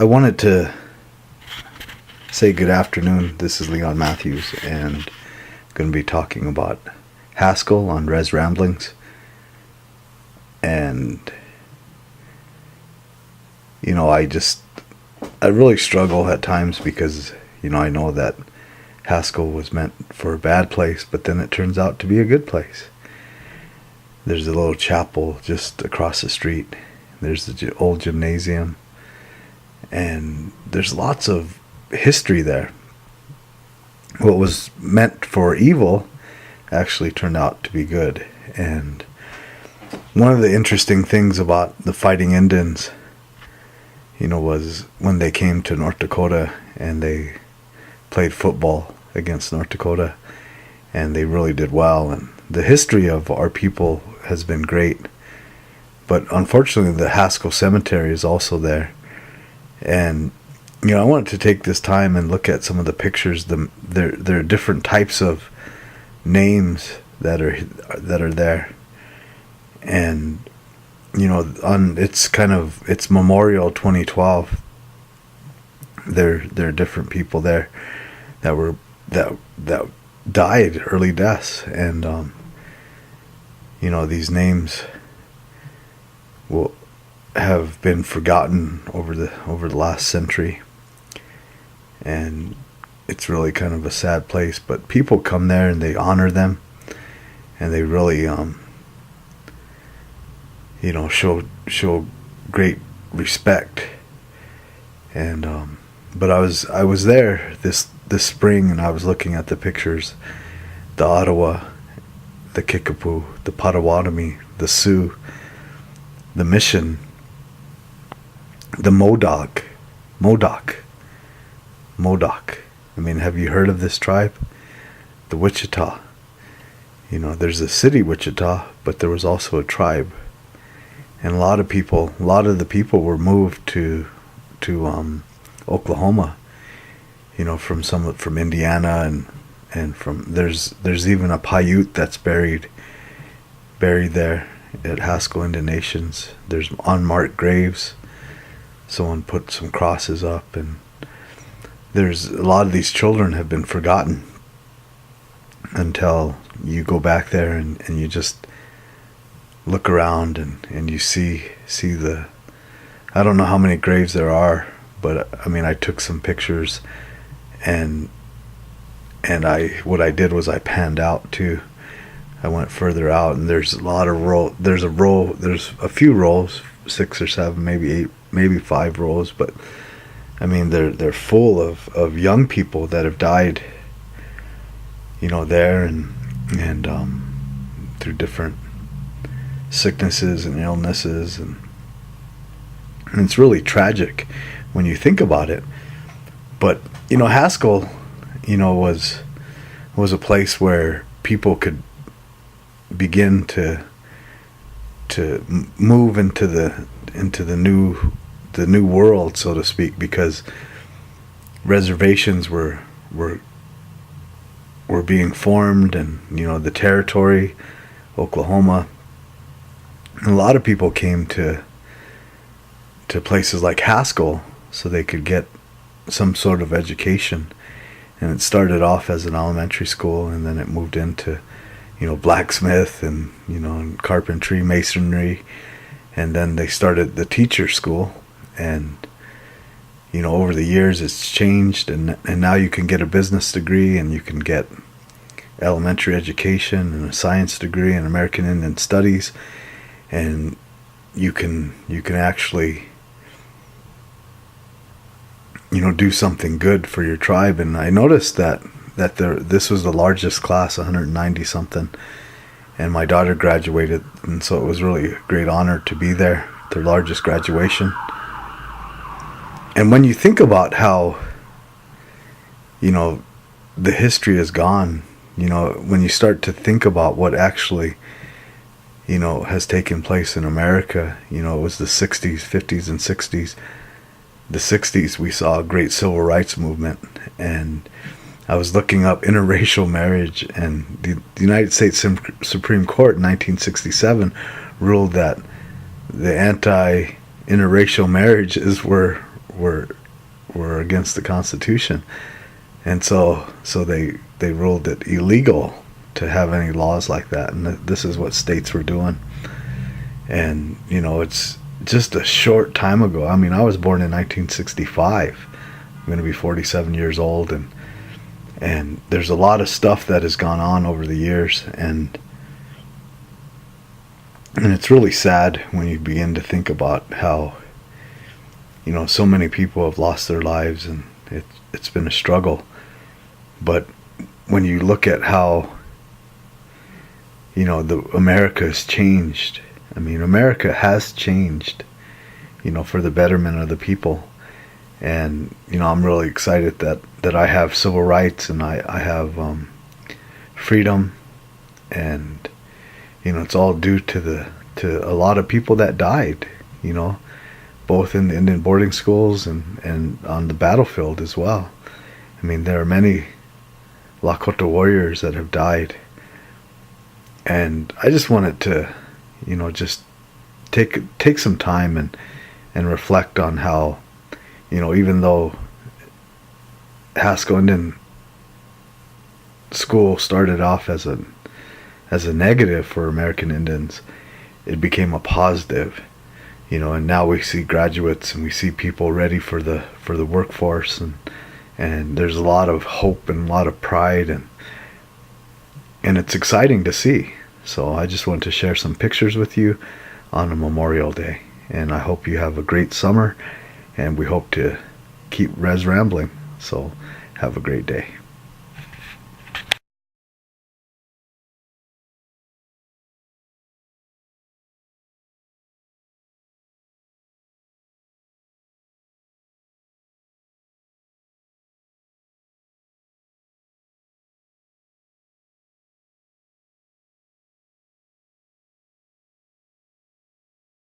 I wanted to say good afternoon. This is Leon Matthews, and I'm going to be talking about Haskell on Res Ramblings. And, I really struggle at times because, I know that Haskell was meant for a bad place, but then it turns out to be a good place. There's a little chapel just across the street. There's the old gymnasium. And there's lots of history there. What was meant for evil actually turned out to be good. And one of the interesting things about the Fighting Indians, was when they came to North Dakota and they played football against North Dakota, and they really did well. And the history of our people has been great. But unfortunately, the Haskell Cemetery is also there. And I wanted to take this time and look at some of the pictures. There are different types of names that are there, and it's Memorial 2012. There are different people there that died early deaths, and these names will have been forgotten over the last century, and it's really kind of a sad place. But people come there and they honor them, and they really show great respect. And but I was there this spring, and I was looking at the pictures: the Ottawa, the Kickapoo, the Potawatomi, the Sioux, the Mission, the Modoc. I mean, have you heard of this tribe? The Wichita. There's a city, Wichita, but there was also a tribe. And a lot of the people were moved to Oklahoma, from Indiana, and from there's even a Paiute that's buried there at Haskell Indian Nations. There's unmarked graves. Someone put some crosses up, and there's a lot of these children have been forgotten until you go back there and you just look around and you see the, I don't know how many graves there are, but I took some pictures, and what I did was I panned out too. I went further out, and there's a few rows, 6 or 7, maybe 8, maybe 5 rows, but they're full of young people that have died, there and through different sicknesses and illnesses, and it's really tragic when you think about it. But Haskell, was a place where people could begin to move into the new world, so to speak, because reservations were being formed, and the territory, Oklahoma, and a lot of people came to places like Haskell so they could get some sort of education. And it started off as an elementary school, and then it moved into blacksmith and and carpentry, masonry, and then they started the teacher school. And over the years it's changed, and now you can get a business degree, and you can get elementary education and a science degree in American Indian Studies, and you can actually do something good for your tribe. And I noticed that this was the largest class, 190 something, and my daughter graduated, and so it was really a great honor to be there, their largest graduation. And when you think about how the history is gone, when you start to think about what actually has taken place in America, it was the 60s, 50s, and 60s. The 60s, we saw a great civil rights movement, and I was looking up interracial marriage, and the United States Supreme Court in 1967 ruled that the anti-interracial marriages were were against the Constitution, and so they ruled it illegal to have any laws like that, and this is what states were doing. And it's just a short time ago. I mean, I was born in 1965. I'm going to be 47 years old, and there's a lot of stuff that has gone on over the years, and it's really sad when you begin to think about how so many people have lost their lives, and it's been a struggle. But when you look at how the America has changed, I mean, America has changed for the betterment of the people. And I'm really excited that I have civil rights, and I have freedom, and it's all due to a lot of people that died, both in the Indian boarding schools and on the battlefield as well. I mean, there are many Lakota warriors that have died, and I just wanted to just take some time and reflect on how even though Haskell Indian School started off as a negative for American Indians, it became a positive, and now we see graduates and we see people ready for the workforce, and there's a lot of hope and a lot of pride, and it's exciting to see. So I just want to share some pictures with you on a Memorial Day, and I hope you have a great summer, and we hope to keep Res rambling. So have a great day.